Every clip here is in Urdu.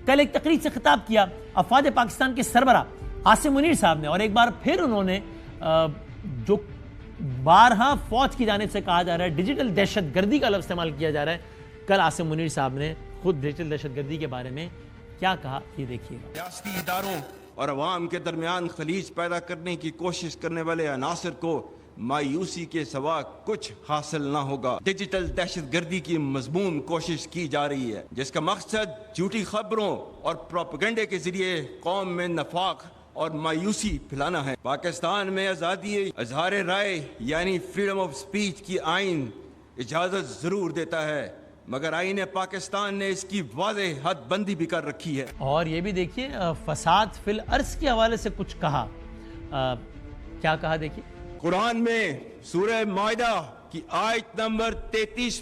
کل ایک تقریر سے خطاب کیا افواج پاکستان کے سربراہ عاصم منیر صاحب نے، اور ایک بار پھر انہوں نے جو بارہا فوج کی جانب سے کہا جا رہا ہے ڈیجیٹل دہشت گردی کا لفظ استعمال کیا جا رہا ہے، کل عاصم منیر صاحب نے خود ڈیجیٹل دہشت گردی کے بارے میں کیا کہا یہ دیکھیے گا۔ ریاستی اداروں اور عوام کے درمیان خلیج پیدا کرنے کی کوشش کرنے والے عناصر کو مایوسی کے سوا کچھ حاصل نہ ہوگا۔ ڈیجیٹل دہشت گردی کی مضمون کوشش کی جا رہی ہے جس کا مقصد جھوٹی خبروں اور پروپیگنڈے کے ذریعے قوم میں نفاق اور مایوسی پھیلانا ہے۔ پاکستان میں آزادی اظہار رائے یعنی فریڈم آف سپیچ کی آئین اجازت ضرور دیتا ہے، مگر آئین پاکستان نے اس کی واضح حد بندی بھی کر رکھی ہے۔ اور یہ بھی دیکھیے فساد فی الارض کے حوالے سے کچھ کہا، کیا کہا دیکھیے۔ قرآن میں سورہ مائدہ کی آیت نمبر 33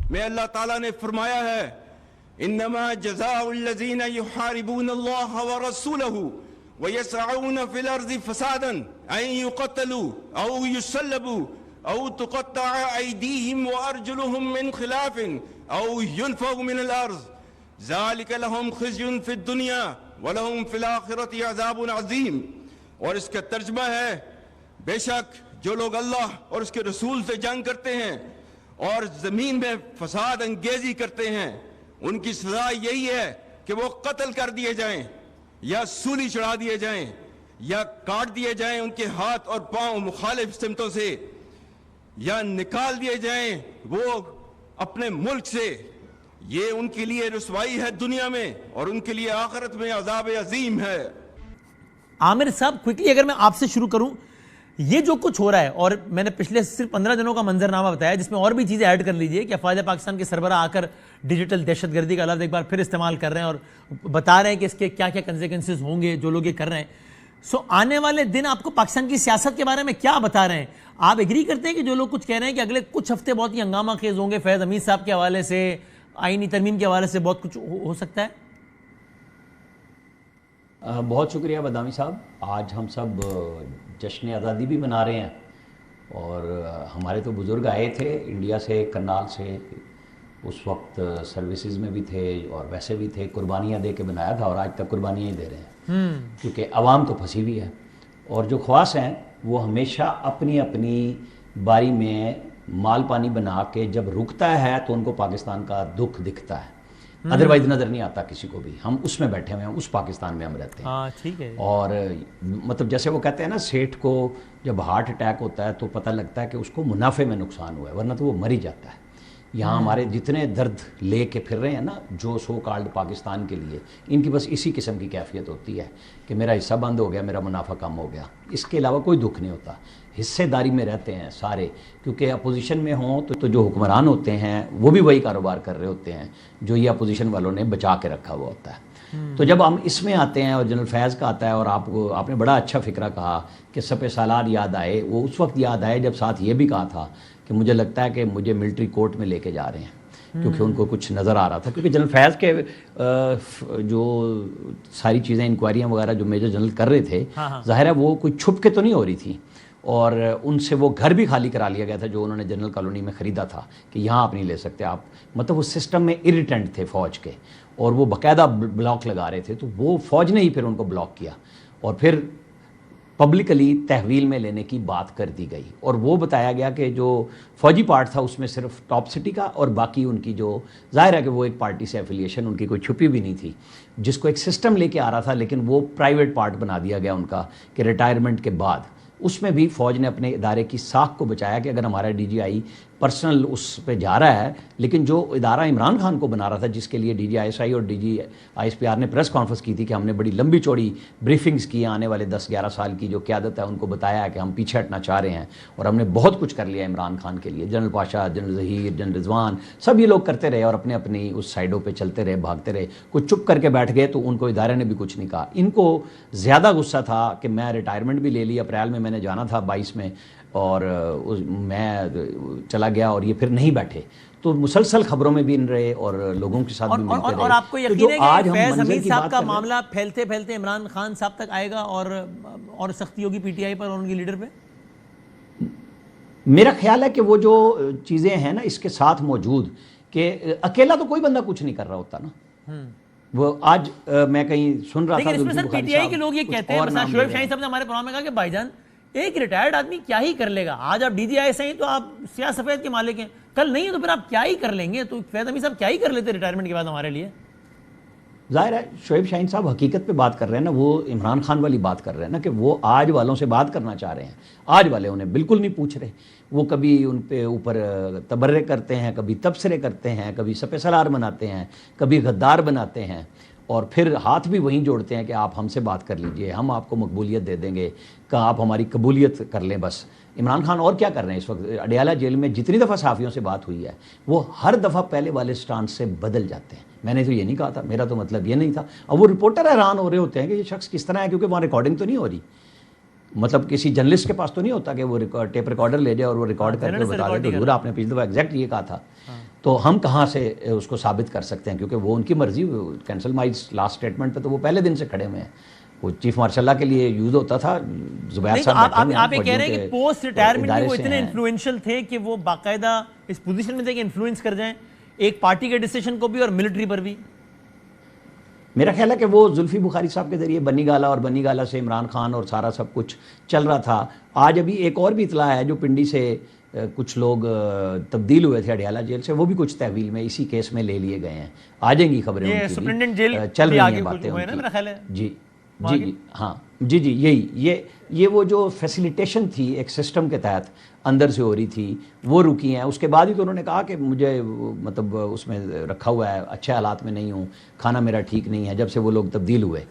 میں اللہ تعالیٰ نے فرمایا ہے انما جزاء الذین یحاربون اللہ ورسولہ ویسعون فی الارض فسادا ان یقتلوا او یسلبوا او تقطع ایدیہم وارجلہم من خلاف او ینفوا من الارض ذالک لہم خزی فی الدنیا ولہم فی الآخرۃ عذاب عظیم۔ اور اس کا ترجمہ ہے بے شک جو لوگ اللہ اور اس کے رسول سے جنگ کرتے ہیں اور زمین میں فساد انگیزی کرتے ہیں ان کی سزا یہی ہے کہ وہ قتل کر دیے جائیں یا سولی چڑھا دیے جائیں یا کاٹ دیے جائیں ان کے ہاتھ اور پاؤں مخالف سمتوں سے، یا نکال دیے جائیں وہ اپنے ملک سے۔ یہ ان کے لیے رسوائی ہے دنیا میں اور ان کے لیے آخرت میں عذاب عظیم ہے۔ عامر صاحب کوئکلی اگر میں آپ سے شروع کروں، یہ جو کچھ ہو رہا ہے، اور میں نے پچھلے صرف 15 دنوں کا منظرنامہ بتایا جس میں اور بھی چیزیں ایڈ کر لیجئے کہ افواج پاکستان کے سربراہ آ کر ڈیجیٹل دہشت گردی کا لفظ ایک بار پھر استعمال کر رہے ہیں اور بتا رہے ہیں کہ اس کے کیا کیا کنسیکوینسز ہوں گے جو لوگ یہ کر رہے ہیں۔ آنے والے دن آپ کو پاکستان کی سیاست کے بارے میں کیا بتا رہے ہیں؟ آپ ایگری کرتے ہیں کہ جو لوگ کچھ کہہ رہے ہیں کہ اگلے کچھ ہفتے بہت ہی ہنگامہ خیز ہوں گے، فیض حمید صاحب کے حوالے سے، آئینی ترمیم کے حوالے سے بہت کچھ ہو سکتا ہے؟ بہت شکریہ بدامی صاحب۔ آج ہم سب جشن آزادی بھی منا رہے ہیں اور ہمارے تو بزرگ آئے تھے انڈیا سے، کرنال سے، اس وقت سروسز میں بھی تھے اور ویسے بھی تھے، قربانیاں دے کے بنایا تھا اور آج تک قربانیاں ہی دے رہے ہیں کیونکہ عوام تو پھنسی ہوئی ہے، اور جو خواص ہیں وہ ہمیشہ اپنی اپنی باری میں مال پانی بنا کے جب رکتا ہے تو ان کو پاکستان کا دکھ دکھتا ہے، ادروائز نظر نہیں آتا کسی کو بھی۔ ہم اس میں بیٹھے ہوئے ہیں، اس پاکستان میں ہم رہتے ہیں۔ ٹھیک ہے۔ اور مطلب جیسے وہ کہتے ہیں نا سیٹھ کو جب ہارٹ اٹیک ہوتا ہے تو پتہ لگتا ہے کہ اس کو منافع میں نقصان ہوا ہے، ورنہ تو وہ مر ہی جاتا ہے۔ یہاں ہمارے جتنے درد لے کے پھر رہے ہیں نا جو سو کالڈ پاکستان کے لیے، ان کی بس اسی قسم کی کیفیت ہوتی ہے کہ میرا حصہ بند ہو گیا، میرا منافع کم ہو گیا، اس کے علاوہ کوئی دکھ نہیں ہوتا۔ حصے داری میں رہتے ہیں سارے، کیونکہ اپوزیشن میں ہوں تو جو حکمران ہوتے ہیں وہ بھی وہی کاروبار کر رہے ہوتے ہیں جو یہ اپوزیشن والوں نے بچا کے رکھا ہوا ہوتا ہے۔ تو جب ہم اس میں آتے ہیں اور جنرل فیض کا آتا ہے، اور آپ نے بڑا اچھا فکرہ کہا کہ سپہ سالار یاد آئے، وہ اس وقت یاد آئے جب ساتھ یہ بھی کہا تھا کہ مجھے لگتا ہے کہ مجھے ملٹری کورٹ میں لے کے جا رہے ہیں، کیونکہ ان کو کچھ نظر آ رہا تھا، کیونکہ جنرل فیض کے جو ساری چیزیں انکوائریاں وغیرہ جو میجر جنرل کر رہے تھے، ظاہر ہے وہ کوئی چھپ کے تو نہیں ہو رہی تھی، اور ان سے وہ گھر بھی خالی کرا لیا گیا تھا جو انہوں نے جنرل کالونی میں خریدا تھا کہ یہاں آپ نہیں لے سکتے آپ، مطلب وہ سسٹم میں اریٹنٹ تھے فوج کے، اور وہ باقاعدہ بلاک لگا رہے تھے، تو وہ فوج نے ہی پھر ان کو بلاک کیا اور پھر پبلکلی تحویل میں لینے کی بات کر دی گئی، اور وہ بتایا گیا کہ جو فوجی پارٹ تھا اس میں صرف ٹاپ سٹی کا، اور باقی ان کی جو ظاہر ہے کہ وہ ایک پارٹی سے ایفیلیشن ان کی کوئی چھپی بھی نہیں تھی، جس کو ایک سسٹم لے کے آ رہا تھا، لیکن وہ پرائیویٹ پارٹ بنا دیا گیا ان کا کہ ریٹائرمنٹ کے بعد۔ اس میں بھی فوج نے اپنے ادارے کی ساکھ کو بچایا کہ اگر ہمارا ڈی جی آئی پرسنل اس پہ جا رہا ہے، لیکن جو ادارہ عمران خان کو بنا رہا تھا، جس کے لیے D G I S I اور D G I S P R نے پریس کانفرنس کی تھی کہ ہم نے بڑی لمبی چوڑی بریفنگز کی آنے والے 10-11 سال کی جو قیادت ہے ان کو بتایا ہے کہ ہم پیچھے ہٹنا چاہ رہے ہیں اور ہم نے بہت کچھ کر لیا عمران خان کے لیے، general Pasha, general Zaheer, general Rizwan, سب یہ لوگ کرتے رہے اور اپنے اپنی اس سائڈوں پہ چلتے رہے، بھاگتے رہے، کچھ چپ کر کے بیٹھ گئے تو ان کو ادارے نے بھی کچھ نہیں کہا۔ ان کو زیادہ غصہ تھا کہ میں ریٹائرمنٹ بھی لے لی، اپریل میں نے جانا تھا 22 میں، اور میں چلا گیا اور یہ پھر نہیں بیٹھے، تو مسلسل خبروں میں بھی ان رہے اور لوگوں کے ساتھ بھی ملتے رہے۔ اور آپ کو یقین ہے کہ فیض حمید صاحب کا معاملہ پھیلتے پھیلتے عمران خان صاحب تک آئے گا اور سختی ہوگی پی ٹی آئی پر اور ان کی لیڈر پہ؟ میرا خیال ہے کہ وہ جو چیزیں ہیں نا اس کے ساتھ موجود، کہ اکیلا تو کوئی بندہ کچھ نہیں کر رہا ہوتا نا، وہ آج میں کہیں سن رہا تھا لیکن اس میں سر پی ٹی آئی کے لوگ یہ کچھ کہتے ہیں، اور مثلا نام شعیب لے شاہین صاحب نے ہمارے پروگرام میں کہا کہ بھائی جان ایک ریٹائرڈ آدمی کیا ہی کر لے گا، آج آپ ڈی جی آئی ایس ہیں تو آپ سیاہ سفید کے مالک ہیں، کل نہیں ہے تو پھر آپ کیا ہی کر لیں گے؟ تو فیض حمید صاحب کیا ہی کر لیتے ریٹائرمنٹ کے بعد ہمارے لیے؟ ظاہر ہے شعیب شاہین صاحب حقیقت پہ بات کر رہے ہیں نا، وہ عمران خان والی بات کر رہے ہیں نا کہ وہ آج والوں سے بات کرنا چاہ رہے ہیں، آج والے انہیں بالکل نہیں پوچھ رہے، وہ کبھی ان پہ اوپر تبرے کرتے ہیں، کبھی تبصرے کرتے ہیں، کبھی سپہ سالار بناتے ہیں، کبھی غدار بناتے ہیں، اور پھر ہاتھ بھی وہیں جوڑتے ہیں کہ آپ ہم سے بات کر لیجئے، ہم آپ کو مقبولیت دے دیں گے، کہ آپ ہماری قبولیت کر لیں بس۔ عمران خان اور کیا کر رہے ہیں اس وقت؟ اڈیالہ جیل میں جتنی دفعہ صحافیوں سے بات ہوئی ہے وہ ہر دفعہ پہلے والے سٹانس سے بدل جاتے ہیں۔ میں نے تو یہ نہیں کہا تھا، میرا تو مطلب یہ نہیں تھا، اور وہ رپورٹر حیران ہو رہے ہوتے ہیں کہ یہ شخص کس طرح ہے، کیونکہ وہاں ریکارڈنگ تو نہیں ہو رہی، مطلب کسی جرنلسٹ کے پاس تو نہیں ہوتا کہ وہ ٹیپ ریکارڈر لے جائے اور وہ ریکارڈ کر کے بتا دے کہ حضور آپ نے پچھلی دفعہ ایگزیکٹ یہ کہا تھا، تو ہم کہاں سے اس کو ثابت کر سکتے ہیں؟ کیونکہ وہ ان کی مرضی، کینسل مائی لاسٹ اسٹیٹمنٹ پہ تو وہ پہلے دن سے کھڑے ہوئے ہیں، وہ چیف مارشل اللہ کے لیے یوز ہوتا تھا، زبیر نہیں تو صاحب بیٹھے آپ یہ کہہ رہے ہیں کہ پوسٹ ریٹائرمنٹ میں وہ اتنے ہیں۔ انفلوئنشل تھے کہ وہ باقاعدہ اس پوزیشن میں تھے کہ انفلوئنس کر جائیں ایک پارٹی کے ڈیسیشن کو بھی اور ملٹری پر بھی؟ میرا خیال ہے کہ وہ زلفی بخاری صاحب کے ذریعے بنی گالا اور بنی گالا سے عمران خان اور سارا سب کچھ چل رہا تھا۔ آج ابھی ایک اور بھی اطلاع ہے جو پنڈی سے کچھ لوگ تبدیل ہوئے تھے اڈیالہ جیل سے، وہ بھی کچھ تحویل میں اسی کیس میں لے لیے گئے ہیں، آ جائیں گی خبریں ان کی بھی، سپرنٹینڈنٹ جیل چل بھی رہی آگے ہیں کچھ باتیں ہوئے ان نا کی۔ میرا خیال ہے۔ جی جی ہاں جی یہی یہ وہ جو فیسیلیٹیشن تھی ایک سسٹم کے تحت اندر سے ہو رہی تھی وہ رکی ہیں۔ اس کے بعد ہی تو انہوں نے کہا کہ مجھے مطلب اس میں رکھا ہوا ہے، اچھے حالات میں نہیں ہوں، کھانا میرا ٹھیک نہیں ہے، جب سے وہ لوگ تبدیل ہوئے۔